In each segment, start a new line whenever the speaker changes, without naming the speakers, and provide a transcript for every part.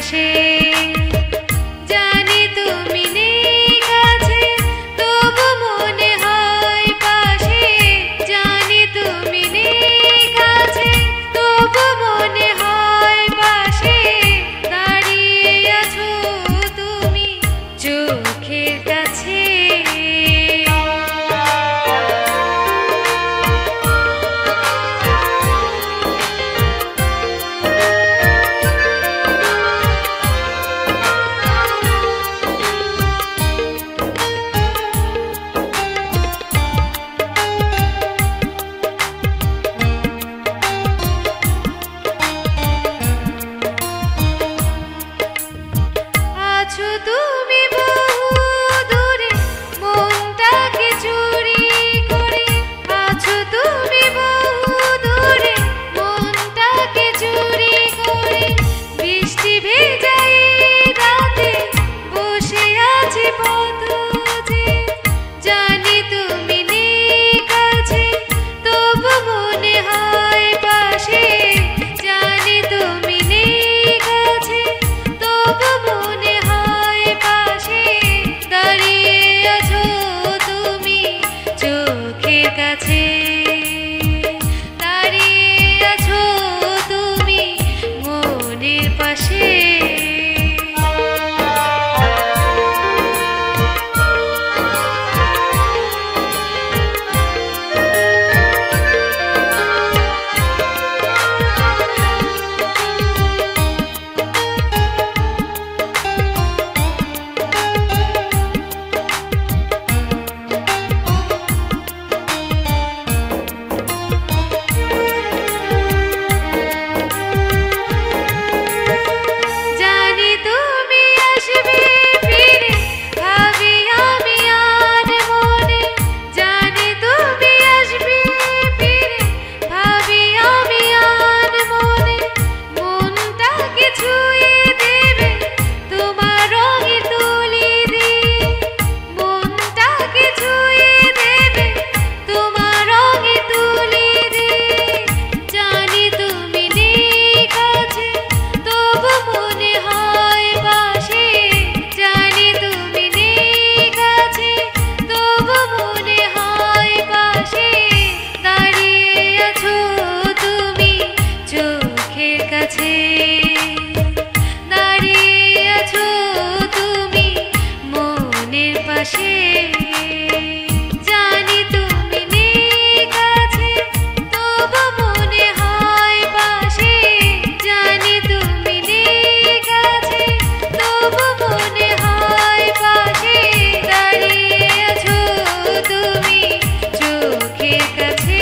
পাশে জানি তুমি নেই কাছে তবু মনে হয় পাশে জানি তুমি নেই কাছে তবু মনে হয় পাশে দাঁড়িয়ে আছো তুমি চোখের কাছে আছো তুমি বহু দূরে মনটাকে চুরি করে আছো তুমি বহু দূরে মনটাকে চুরি করে বৃষ্টি ভেজাই রাতে বসে আছি পথ যে জানি তুমি নেই কাছে তবু মনে হয় পাশে জানি তুমি নেই কাছে তবু মনে হয় পাশে দাঁড়িয়ে আছো তুমি চোখের কাছে দাঁড়িয়ে আছো তুমি মনের পাশে জানি তুমি আসবে ফিরে ভাবি আমি আর মনে জানি তুমি আসবে ফিরে ভাবি আমি আর মনে মনটাকে ছুঁয়ে দেবে তোমার রঙের তুলি দিয়ে মনটাকে ছুঁয়ে দেবে তোমার রঙের তুলি দিয়ে জানি তুমি নেই কাছে তবু মনে হয় পাশে জানি তুমি নেই কাছে তবু মনে হয় পাশে দাঁড়িয়ে আছো তুমি চোখের কাছে দাঁড়িয়ে আছো তুমি মনের পাশে জানি তুমি নেই কাছে তবু মনে হয় পাশে জানি তুমি নেই কাছে তবু মনে হয় পাশে দাঁড়িয়ে আছো তুমি চোখের কাছে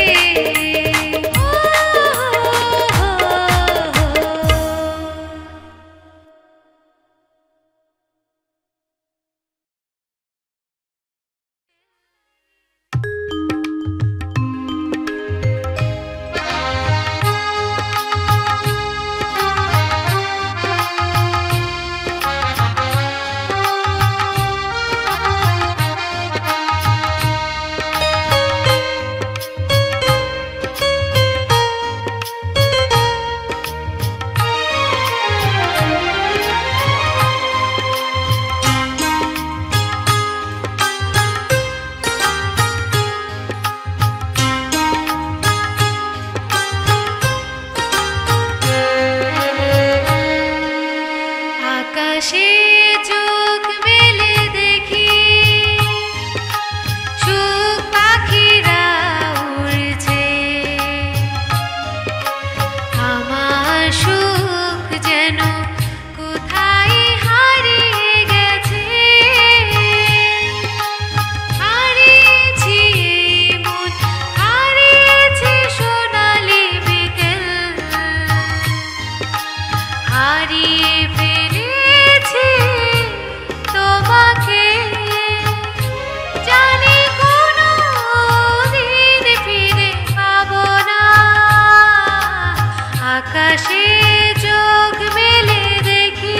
আকাশে চোখ মেলে দেখি সুখ পাখিরা উড়ছে আমার সুখ যেন কোথায় হারিয়ে গেছে হারিয়েছি মন হারিয়েছি সোনালি বিকেল হারিয়ে ফেলেছি তোমাকে জানি কোনো দিন ফিরে পাবো না আকাশে চোখ মেলে দেখি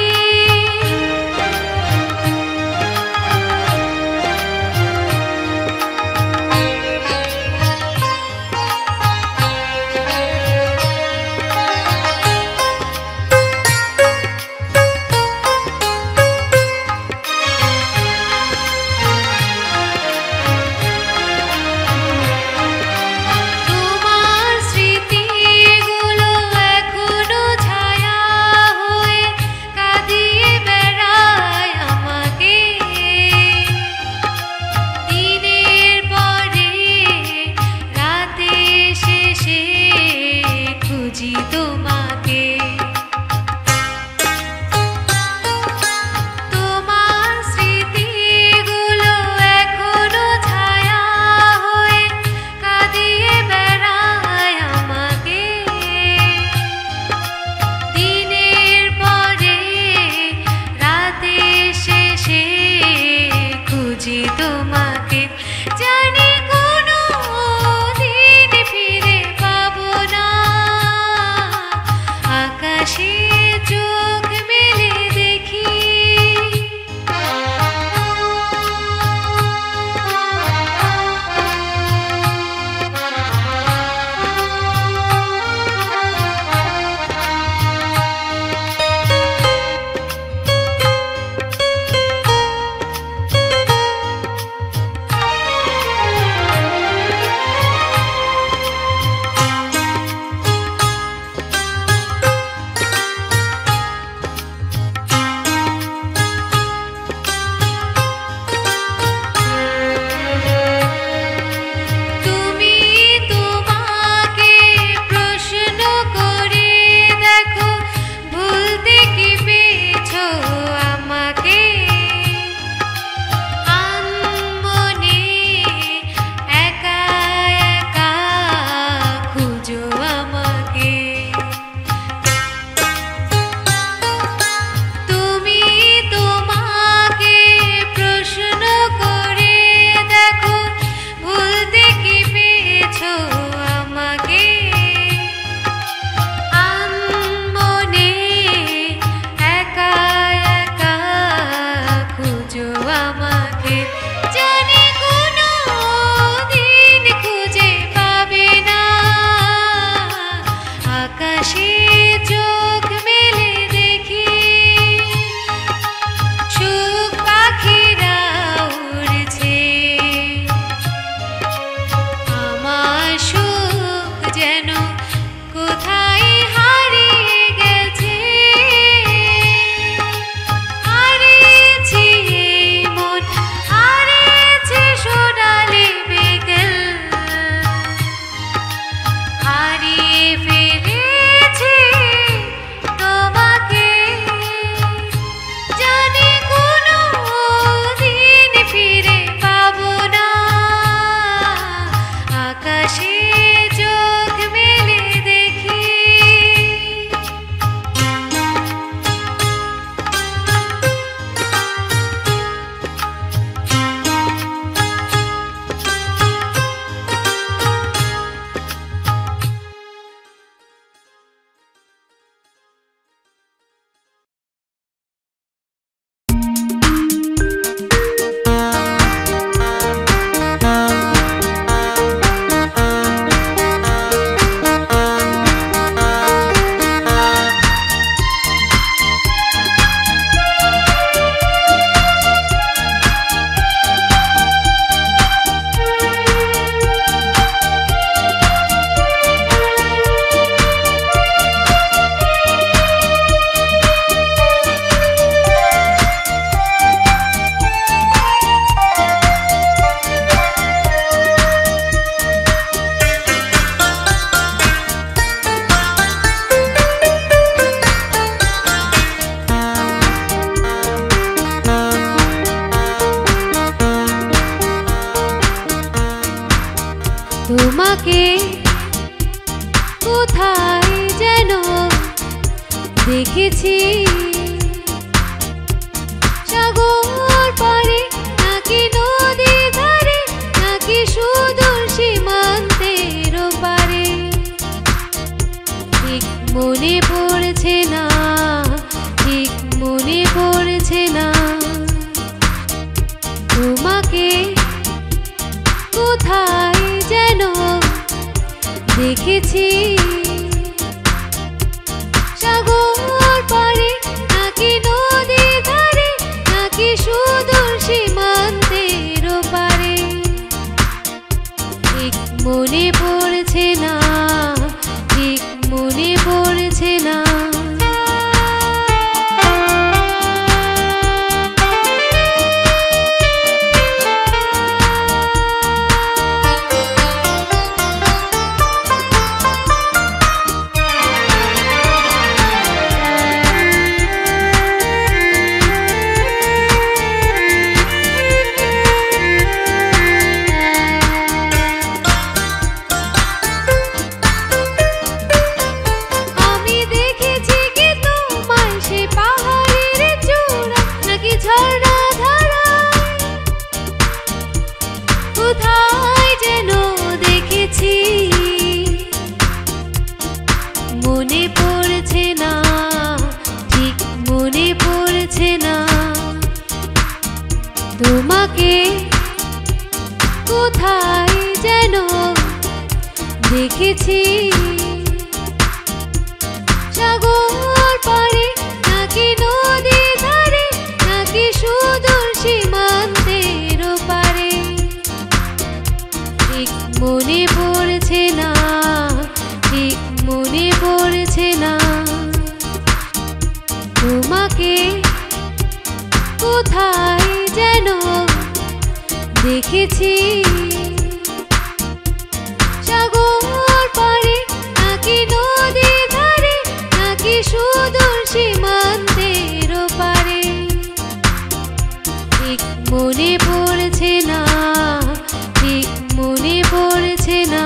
দেখেছি সাগর পারে নাকি নদী ধারে নাকি সুদূর সীমান্তের পারে ঠিক মনে পড়ছে না ঠিক মনে পড়ছে না তোমাকে কোথায় যেন দেখেছি সাগর পারে নাকি নদী ধারে নাকি সুদূর সীমান্তের পারে ঠিক মনে পড়ছে না ঠিক মনে পড়ছে না কোথায় যেন দেখেছি মনে পড়ছে না ঠিক মনে পড়ছে না তোমাকে কোথায় যেন দেখেছি সাগর পারে নাকি নদী ধারে নাকি সুদূর সীমান্তের পারে ঠিক মনে পড়ছে না ঠিক মনে পড়ছে না তোমাকে কোথায় যেন দেখেছি সাগর পারে নাকি নদী ধারে নাকি সুদূর সীমান্তের পারে ঠিক মনে পড়ছে না ঠিক মনে পড়ছে না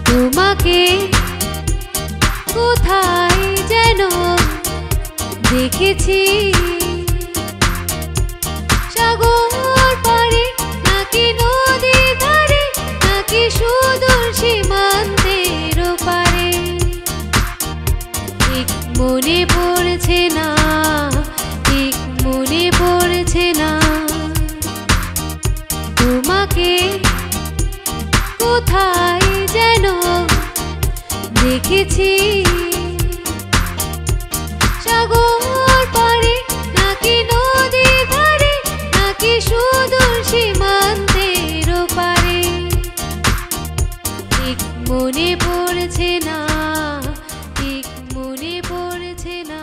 তোমাকে কোথায় যেন দেখেছি সাগর পারে নাকি নদী ধারে নাকি সুদূর সীমান্তের পারে ঠিক মনে পড়ছে না ঠিক মনে পড়ছে না তোমাকে কোথায় যেন দেখেছি সাগর পারে নাকি নদী ধারে নাকি সুদূর সীমান্তের পারে ঠিক মনে পড়ছে না ঠিক মনে পড়ছে না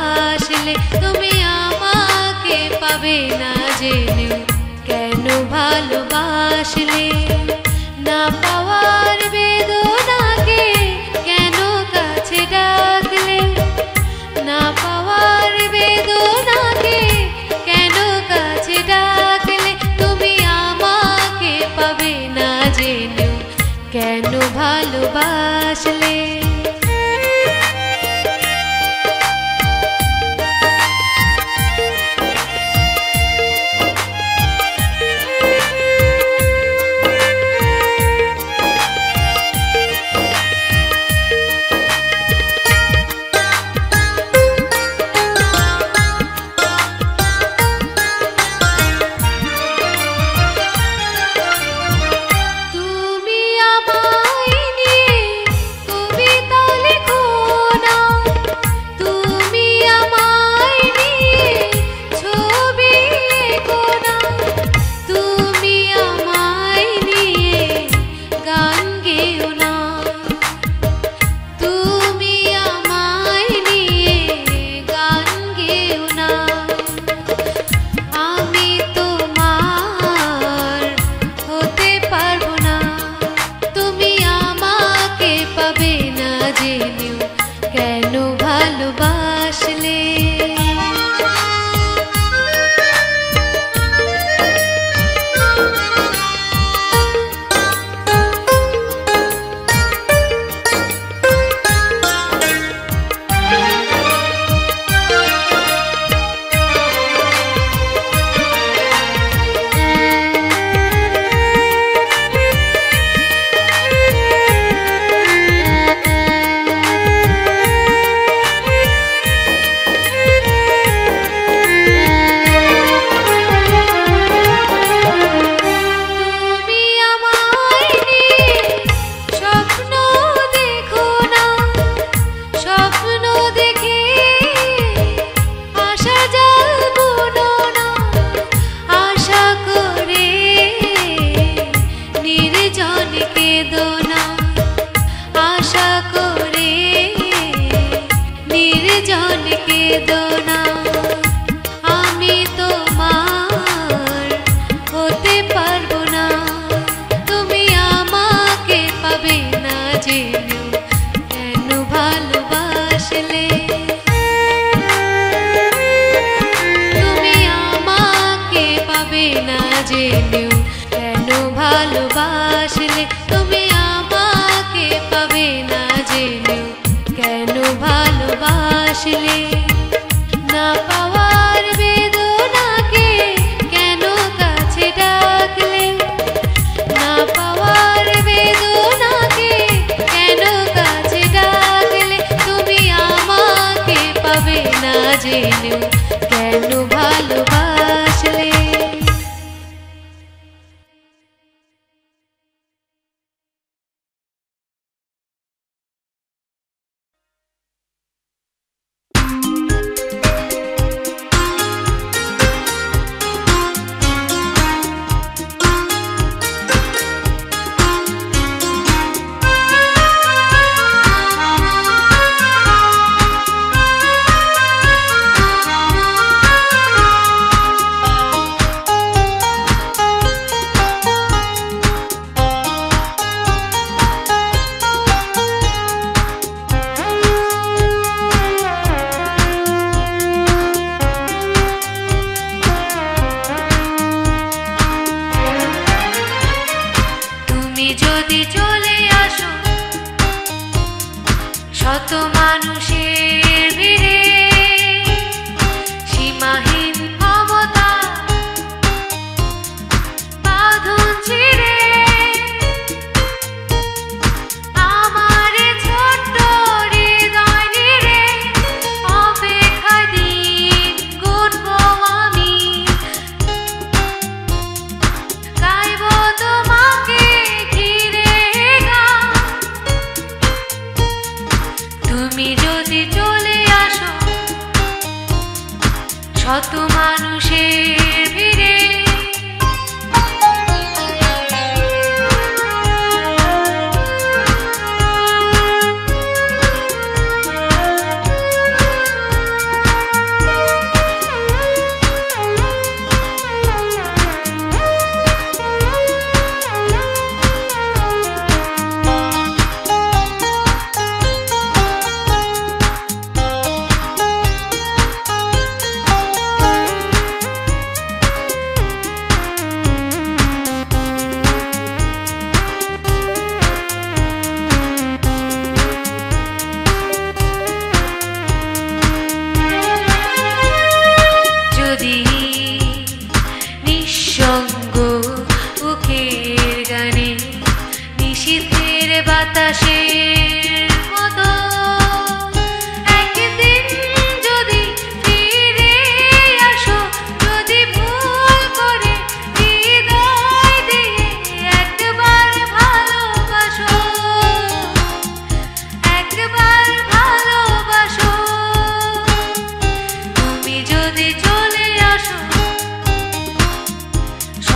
ভালোবাসলে তুমি আমাকে পাবে না জেনেও কেন ভালোবাসলে না পাওয়ার বেদনাকে কেন কাছে ডাকলে না পাওয়ার বেদনাকে কেন কাছে ডাকলে তুমি আমাকে পাবে না জেনেও কেন ভালোবাসলে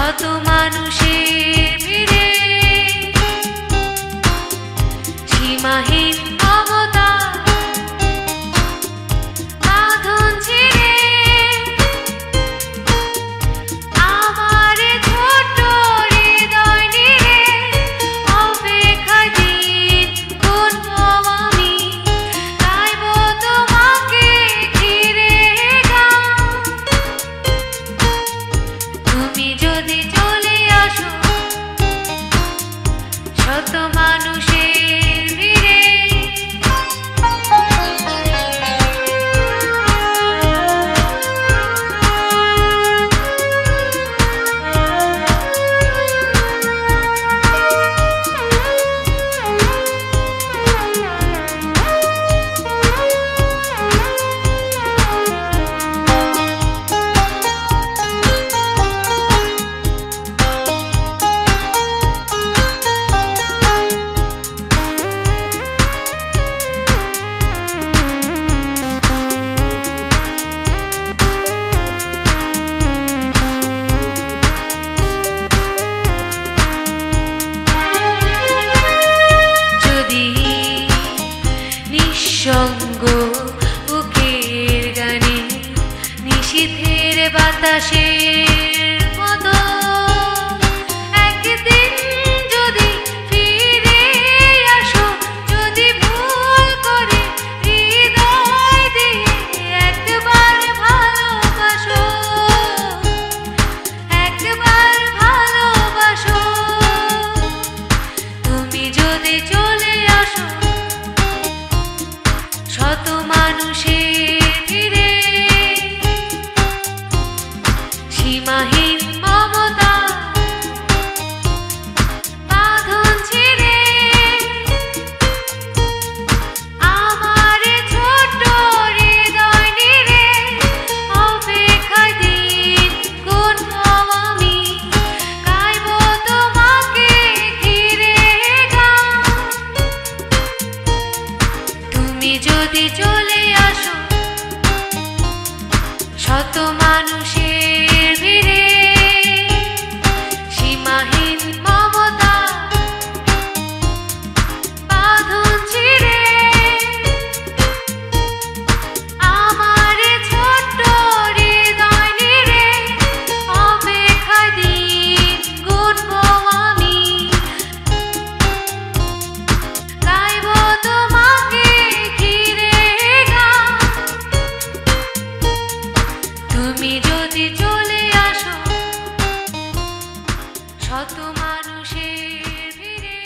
শত মানুষের ভিড়ে সীমাহীন মমতা বাঁধন ছিঁড়ে আমার ছোট্ট হৃদয় নিয়ে অপেক্ষায় দিন গুনবো আমি, গাইবো তোমাকে ঘিরে গান। তুমি যদি চলে আসো শত মানুষের ভিড়ে, যদি নিঃসঙ্গ বুকের গানে নিশীথের বাতাসের মতো একদিন যদি ফিরে আসো, যদি ভুল করে হৃদয় দিয়ে একবার ভালোবাসো, একবার ভালোবাসো। তুমি যদি চলে আসো শত মানুষের ভিড়ে সীমাহীন মমতা বাঁধন ছিঁড়ে আমার ছোট্ট হৃদয় নিয়ে অপেক্ষায় দিন গুনবো আমি, গাইবো তোমাকে ঘিরে গান। তুমি যদি চলে আসো শত মানুষের ভিড়ে সীমাহীন মমতা বাঁধন ছিঁড়ে আমার ছোট্ট হৃদয় নিয়ে অপেক্ষায় দিন গুনবো আমি, গাইবো তোমাকে ঘিরে গান। তুমি যদি চলে আসো শত মানুষের ভিড়ে।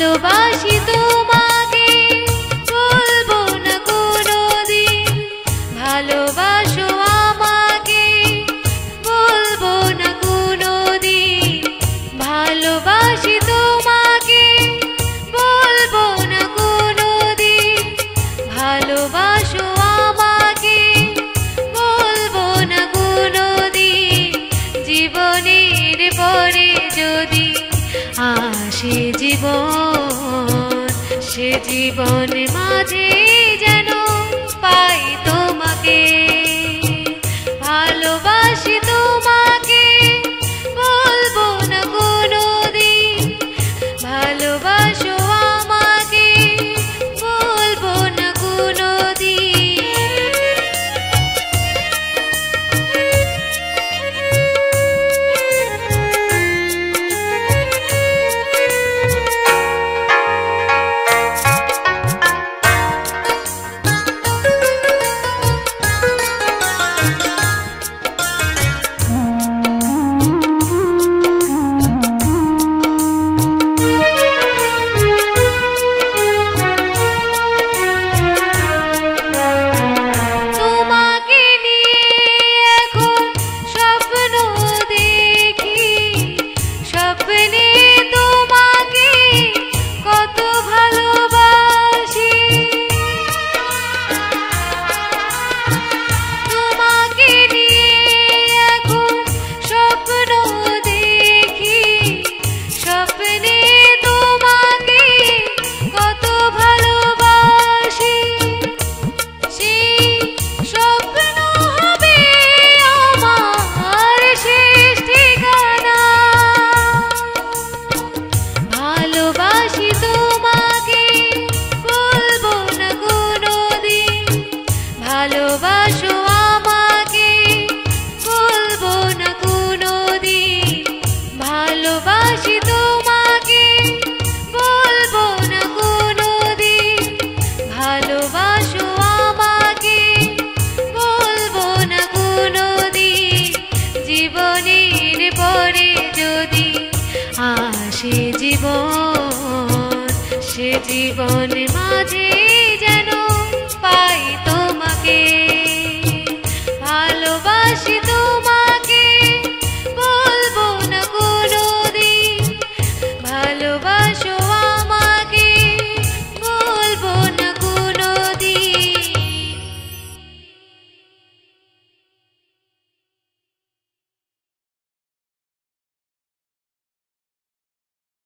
ভালোবাসি তোমাকে বলবো না কোনোদিন, ভালোবাসো আমাকে বলবো না কোনোদিন, ভালোবাসি তোমাকে বলবো না কোনোদিন, ভালোবাসো আমাকে বলবো না কোনোদিন। জীবনের পরে যদি আসে জীবন, সে জীবন মাঝে যেন পাই তোমাকে। ভালোবাসি তোমাকে বলবো না কোনোদিন, ভালোবাসো আমাকে বলবো না কোনোদিন। ভালোবাসো আমাকে বলবো না কোনোদিন, ভালোবাসি তোমাকে বলবো না কোনোদিন, ভালোবাসো আমাকে বলবো না কোনোদিন। জীবনের পরে যদি আসে জীবন, সে জীবন মাঝে যেন পাই তোমাকে। ভালোবাসি